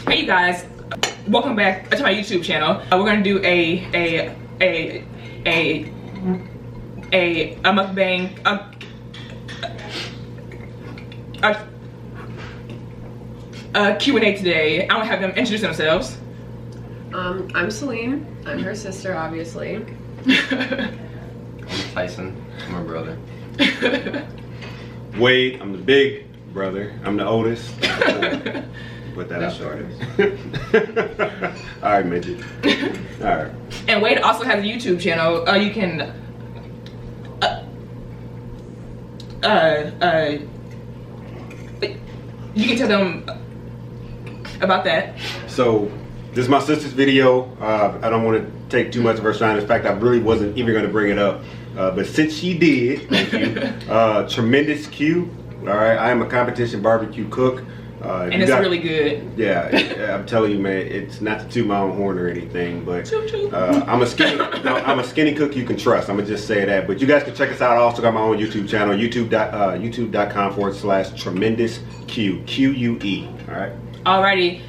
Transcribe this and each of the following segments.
Hey you guys, welcome back to my YouTube channel. We're gonna do a mukbang, Q&A today. I want to have them introduce themselves. I'm Celene. I'm her sister, obviously. I'm Tyson. I'm her brother. Wade, I'm the big brother. I'm the oldest. Put that out there. Alright, midget. Alright. And Wade also has a YouTube channel. You can tell them about that. So this is my sister's video. I don't want to take too much of her shine. In fact, I really wasn't even going to bring it up. But since she did, thank you. Tremendous Q. Alright, I am a competition barbecue cook. And it's really good. Yeah, I'm telling you, man. It's not to toot my own horn or anything, but I'm a skinny cook you can trust. I'm gonna just say that. But you guys can check us out. I also got my own YouTube channel, youtube.com/tremendous Q QUE. All right. Alrighty.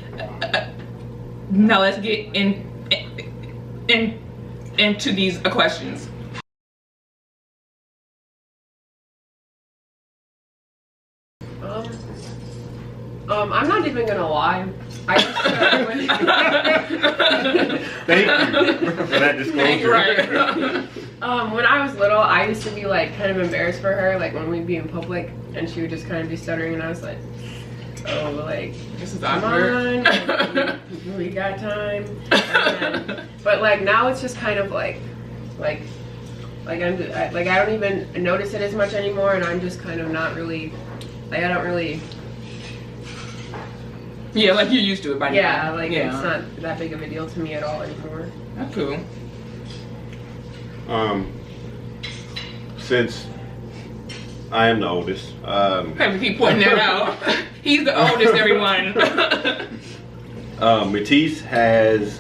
Now let's get into these questions. I'm not even gonna lie. I just, Thank you for that disclosure. Right. when I was little, I used to be like kind of embarrassed for her, like when we'd be in public and she would just kind of be stuttering, and I was like, oh, like This is come awkward. on, we got time. But like now it's just kind of like I don't even notice it as much anymore, and I'm just kind of not really I don't really. Yeah, like you're used to it by now. Yeah, like it's not that big of a deal to me at all anymore. That's cool. Since I am the oldest, Have to keep pointing that out. He's the oldest, everyone. Matice has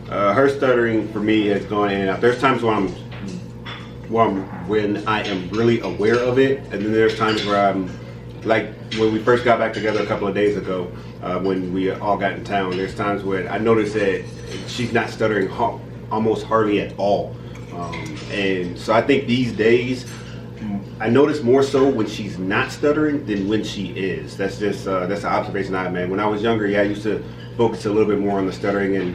her stuttering for me has gone in and out. There's times when I am really aware of it, and then there's times where I'm like when we first got back together a couple of days ago, when we all got in town. There's times when I notice that she's not stuttering almost hardly at all, and so I think these days I notice more so when she's not stuttering than when she is. That's just that's an observation I made. When I was younger, yeah, I used to focus a little bit more on the stuttering, and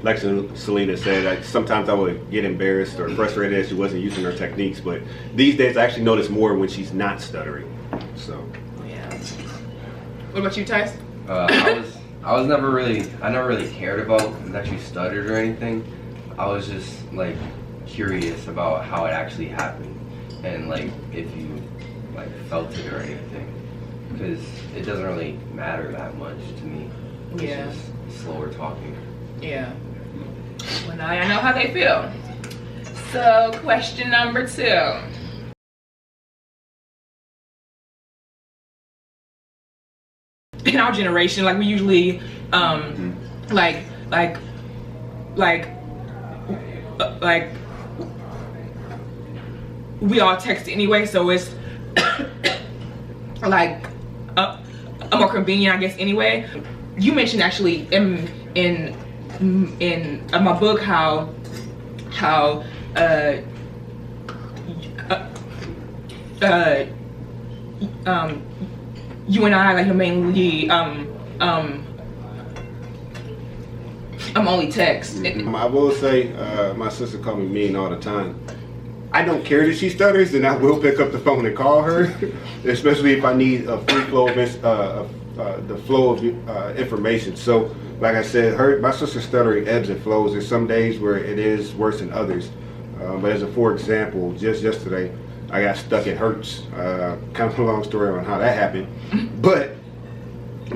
like Celene said, sometimes I would get embarrassed or frustrated as she wasn't using her techniques. But these days, I actually notice more when she's not stuttering. So Yeah. What about you, Tyson? I never really cared about that you stuttered or anything. I was just like curious about how it actually happened, and like if you like felt it or anything, because it doesn't really matter that much to me. It's just slower talking. Yeah. Well, now I know how they feel. So, question number 2. In our generation, like we usually, we all text anyway, so it's like more convenient, I guess. Anyway, you mentioned actually in my book how you and I like mainly I'm only text. I will say, my sister called me mean all the time. I don't care that she stutters, then I will pick up the phone and call her, especially if I need a free flow of the flow of information. So, like I said, my sister's stuttering ebbs and flows. There's some days where it is worse than others. But as a for example, just yesterday, I got stuck at Hertz. Kind of a long story on how that happened, but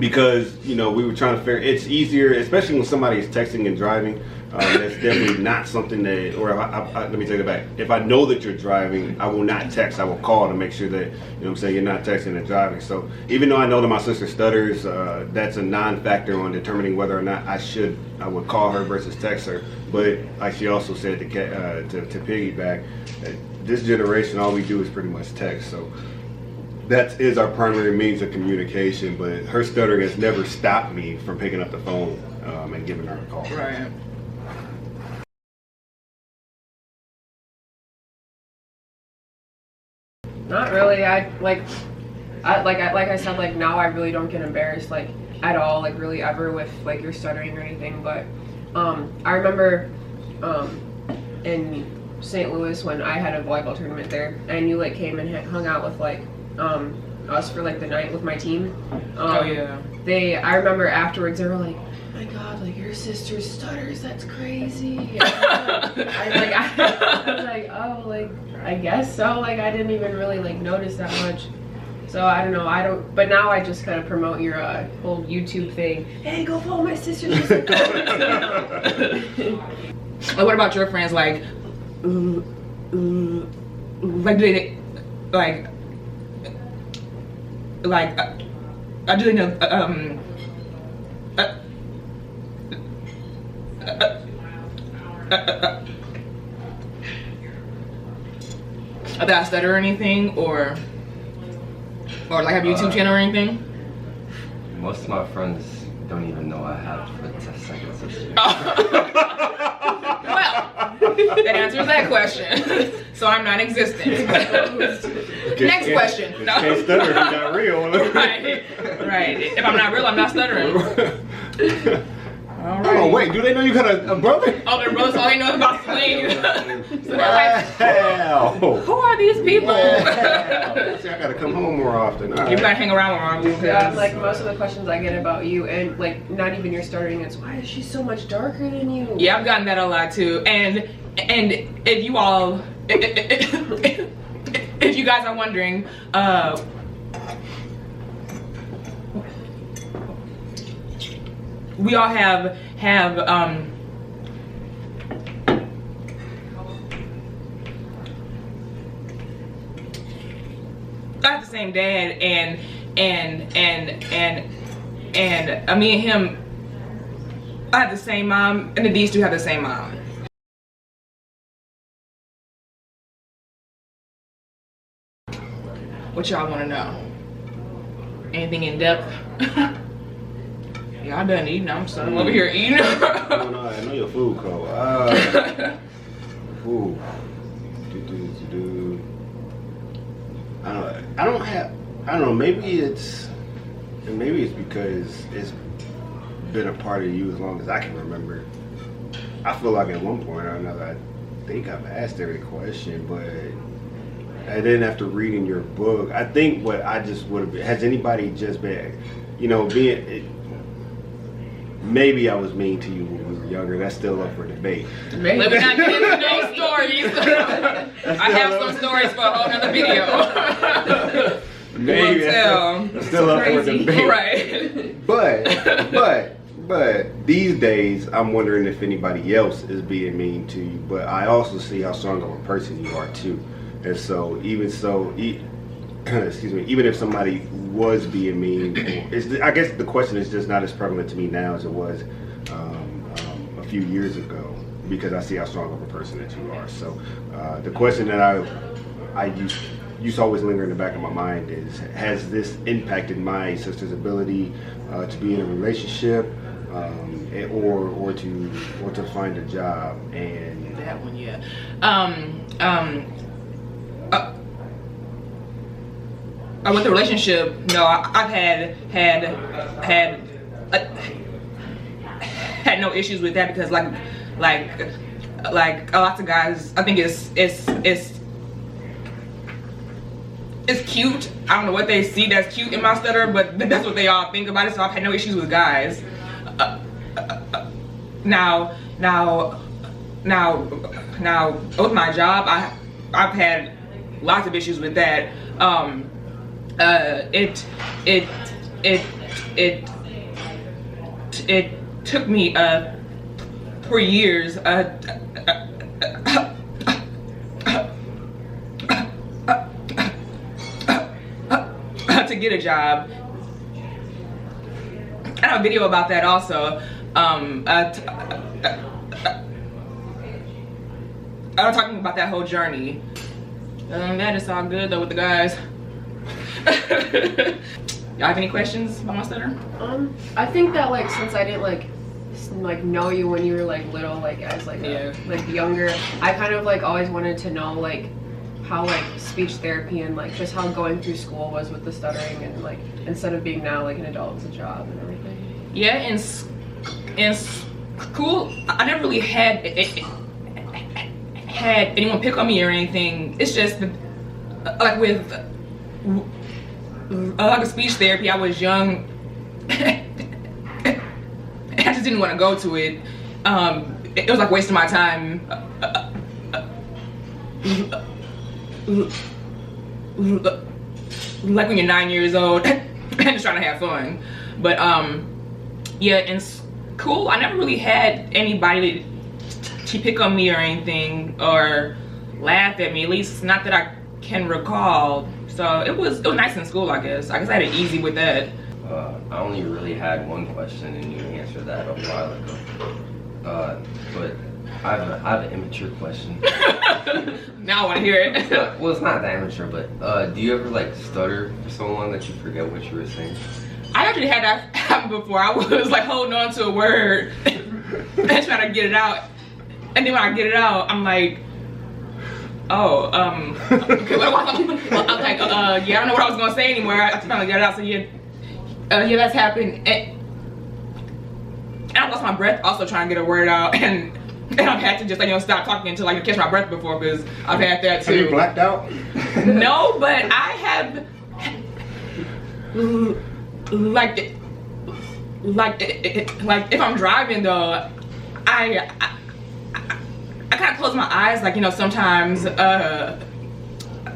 because we were trying to figure, it's easier, especially when somebody is texting and driving. That's definitely not something that, or let me take it back. If I know that you're driving, I will not text. I will call to make sure that you're not texting and driving. So even though I know that my sister stutters, that's a non-factor on determining whether or not I would call her versus text her. But like she also said, to piggyback, this generation all we do is pretty much text. So that is our primary means of communication, but her stuttering has never stopped me from picking up the phone and giving her a call. Right. Not really. I said, like, now I really don't get embarrassed, like, at all, like, really ever with, like, your stuttering or anything. But I remember in St. Louis when I had a volleyball tournament there, and you, like, came and hung out with, like, us for, like, the night with my team. Oh yeah. I remember afterwards they were like, oh my god, like, your sister stutters, that's crazy. I was like, oh, like, I guess so. Like, I didn't even really, like, notice that much. So I don't know. But now I just kind of promote your whole YouTube thing. Hey, go follow my sister. Like, what about your friends? Like, like, do they, like, do they know, that I stutter or anything, or like have a YouTube channel or anything? Most of my friends don't even know I have a second sister. Well, that answers that question. So I'm non-existent. Next question. No. Can't stutter if you're not real. Right. If I'm not real, I'm not stuttering. All right. Oh wait, do they know you got a brother? Oh, their brothers, all they know is about Celene. So they're like, Wow. who are these people? Wow. See, I gotta come home more often. All You right. gotta hang around with Yeah, them. like, most of the questions I get about you, and, like, not even your stuttering, it's why is she so much darker than you? Yeah, I've gotten that a lot too. And if you all, if you guys are wondering, we all have I have the same dad, and me and him, I have the same mom, and then these two have the same mom. What y'all want to know? Anything in depth? Y'all done eating. I'm over here eating. Oh, no, I know your food cold. Ooh. I don't know, maybe it's because it's been a part of you as long as I can remember. I feel like at one point or another, I think I've asked every question, but and then after reading your book, I think what I just would have, has anybody just been, maybe I was mean to you when we were younger. That's still up for debate. Let me not get into those stories. I have some stories for a whole nother video. Maybe that's still up for debate. Right. But these days, I'm wondering if anybody else is being mean to you. But I also see how strong of a person you are too. And so, excuse me, even if somebody was being mean, I guess the question is just not as prevalent to me now as it was a few years ago, because I see how strong of a person that you are. So the question that I used to always linger in the back of my mind is, has this impacted my sister's ability to be in a relationship, or to find a job? And that one, yeah. With the relationship, no, I've had no issues with that, because like lots of guys, I think it's cute. I don't know what they see that's cute in my stutter, but that's what they all think about it. So I've had no issues with guys. Now with my job, I've had lots of issues with that. It took me 3 years to get a job. I have a video about that also. I'm talking about that whole journey. That is all good though with the guys. Y'all have any questions about my stutter? I think that like since I didn't like know you when you were like little, like as like like younger, I kind of like always wanted to know like how like speech therapy and like just how going through school was with the stuttering, and like instead of being now like an adult, it's a job and everything. Yeah, in school, I never really had anyone pick on me or anything. It's just like with like speech therapy, I was young. I just didn't want to go to it. It was like wasting my time. Like when you're 9 years old and just trying to have fun. But yeah, in school I never really had anybody to pick on me or anything or laugh at me, at least not that I can recall. So it was nice in school, I guess. I had it easy with that. I only really had one question and you answered that a while ago. But I have an immature question. Now I want to hear it. Well, it's not that immature, but do you ever like stutter for so long that you forget what you were saying? I actually had that happen before. I was like holding on to a word and trying to get it out. And then when I get it out, I'm like, oh, okay, well, I'm like, yeah, I don't know what I was gonna say anymore. I finally got it out, so yeah, that's happened. And I lost my breath also trying to get a word out, and I've had to just like stop talking until I can catch my breath before, because I've had that too. Have you blacked out? No, but I have like if I'm driving though, I kind of close my eyes, like, sometimes I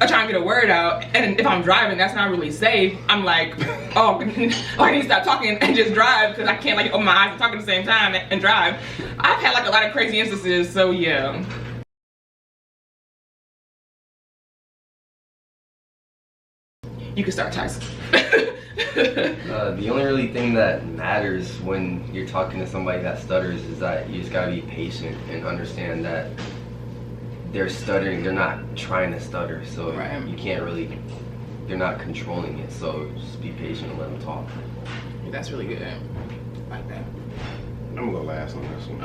try and get a word out, and if I'm driving, that's not really safe. I'm like, oh, I need to stop talking and just drive, because I can't like open my eyes and talk at the same time and drive. I've had like a lot of crazy instances, so yeah. You can start, Tyson. The only really thing that matters when you're talking to somebody that stutters is that you just gotta be patient and understand that they're stuttering, they're not trying to stutter, so you can't really, they're not controlling it, so just be patient and let them talk. Yeah, that's really good. I like that. I'm gonna go last on this one.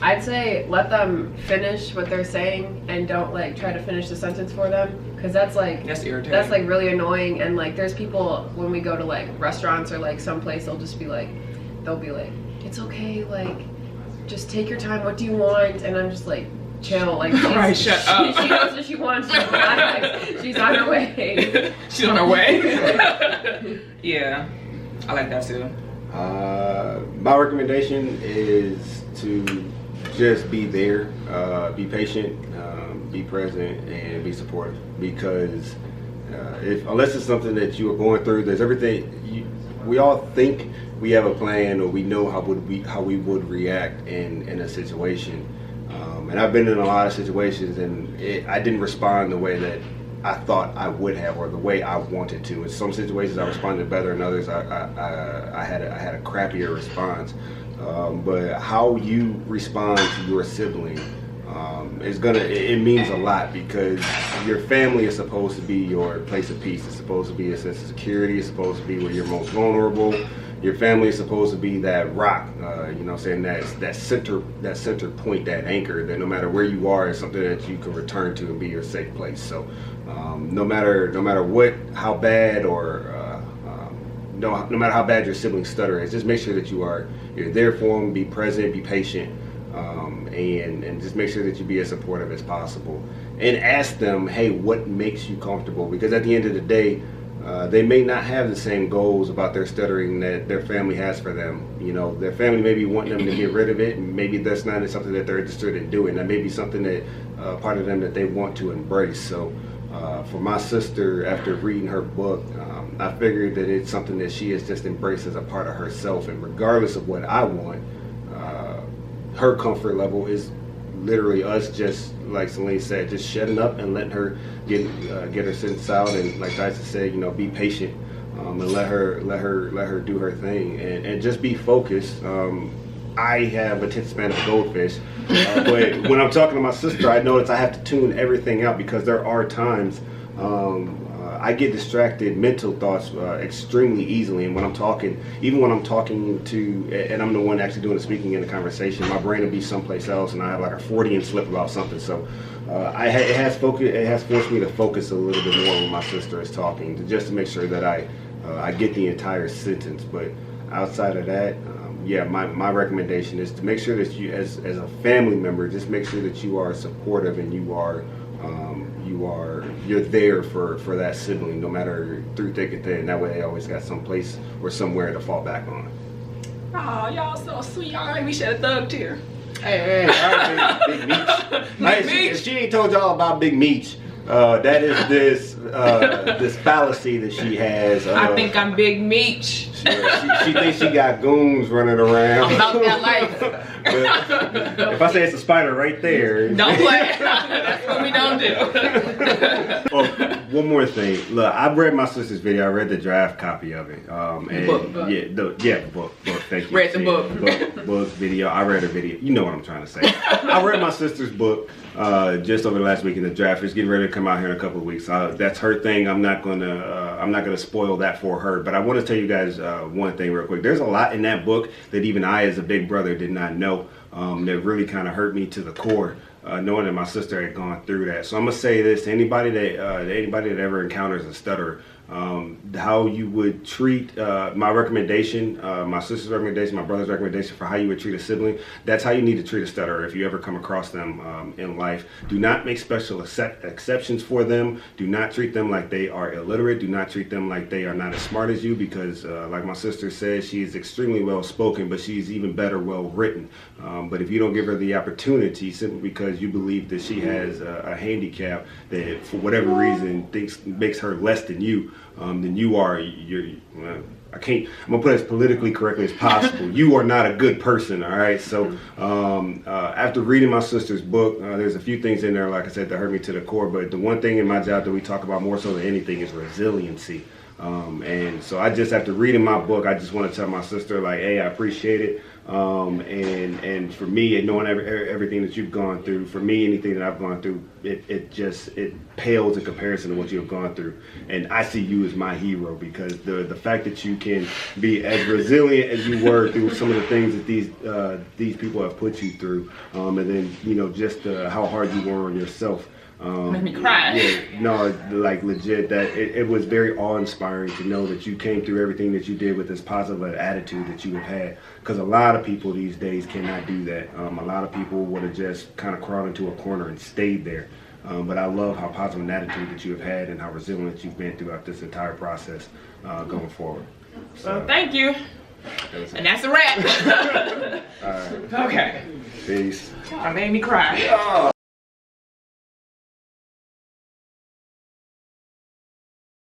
I'd say let them finish what they're saying and don't like try to finish the sentence for them, because that's irritating. That's like really annoying. And like there's people when we go to like restaurants or like someplace, they'll be like, it's okay, like just take your time, what do you want? And I'm just like, chill, like shut up. She knows what she wants. She's on her way. She's on her way. Yeah, I like that too. My recommendation is to just be there, be patient, be present, and be supportive. Because unless it's something that you are going through, there's everything. We all think we have a plan, or we know how we would react in a situation. And I've been in a lot of situations, and I didn't respond the way that I thought I would have, or the way I wanted to. In some situations I responded better, in others I had a crappier response. But how you respond to your sibling it means a lot, because your family is supposed to be your place of peace. It's supposed to be a sense of security. It's supposed to be where you're most vulnerable. Your family is supposed to be that rock, that center point, that anchor, that no matter where you are, is something that you can return to and be your safe place. So no matter how bad your sibling stutter is, just make sure that you're there for them, be present, be patient, and just make sure that you be as supportive as possible. And ask them, hey, what makes you comfortable? Because at the end of the day, they may not have the same goals about their stuttering that their family has for them. Their family may be wanting them to get rid of it, and maybe that's not something that they're interested in doing. That may be something that part of them that they want to embrace. So for my sister, after reading her book, I figured that it's something that she has just embraced as a part of herself, and regardless of what I want, her comfort level is literally us, just like Celene said, just shutting up and letting her get her sentence out, and like Tyson said, be patient, and let her do her thing, and just be focused. I have attention span of a goldfish, but when I'm talking to my sister, I notice I have to tune everything out, because there are times I get distracted, mental thoughts extremely easily. And when I'm talking, even when I'm talking to, and I'm the one actually doing the speaking in the conversation, my brain will be someplace else, and I have like a Freudian slip about something. So it has forced me to focus a little bit more when my sister is talking, just to make sure that I get the entire sentence. But outside of that, yeah, my recommendation is to make sure that you, as a family member, just make sure that you are supportive and you're there for that sibling, no matter through thick and thin. That way, they always got some place or somewhere to fall back on. Oh, y'all so sweet. Y'all made me shed a thug tear. Hey, all right, Big Meech. She ain't told y'all about Big Meech. That is this fallacy that she has. I think I'm Big Meech. She thinks she got goons running around. I'm about that life. But if I say it's a spider right there. Don't play. That's what we don't do. Oh, one more thing. Look, I read my sister's video. I read the draft copy of it. And book. Book. Thank you. Read the book. Book video. I read her video. You know what I'm trying to say. I read my sister's book just over the last week in the draft. It's getting ready to come out here in a couple of weeks. That's her thing. I'm not gonna spoil that for her. But I want to tell you guys one thing real quick. There's a lot in that book that even I, as a big brother, did not know. That really kind of hurt me to the core, knowing that my sister had gone through that. So I'm gonna say this to anybody that ever encounters a stutterer. How you would treat my recommendation, my sister's recommendation, my brother's recommendation for how you would treat a sibling. That's how you need to treat a stutterer if you ever come across them in life. Do not make special exceptions for them. Do not treat them like they are illiterate. Do not treat them like they are not as smart as you, because like my sister says, she is extremely well spoken, but she's even better well written. But if you don't give her the opportunity simply because you believe that she has a handicap that for whatever reason makes her less than you, then you are, I'm gonna put it as politically correctly as possible. You are not a good person, all right? So after reading my sister's book, there's a few things in there, like I said, that hurt me to the core, but the one thing in my job that we talk about more so than anything is resiliency. And so I just, after reading my book, I just want to tell my sister, like, hey, I appreciate it. And for me, and knowing everything that you've gone through, for me, anything that I've gone through, it pales in comparison to what you have gone through. And I see you as my hero, because the fact that you can be as resilient as you were through some of the things that these people have put you through, and then just how hard you were on yourself. Made me cry. Yeah, no, like legit, that it was very awe-inspiring to know that you came through everything that you did with this positive attitude that you have had. Because a lot of people these days cannot do that. A lot of people would have just kind of crawled into a corner and stayed there. But I love how positive an attitude that you have had and how resilient you've been throughout this entire process going forward. So, well, thank you. And that's a wrap. all right. Okay. Peace. That made me cry.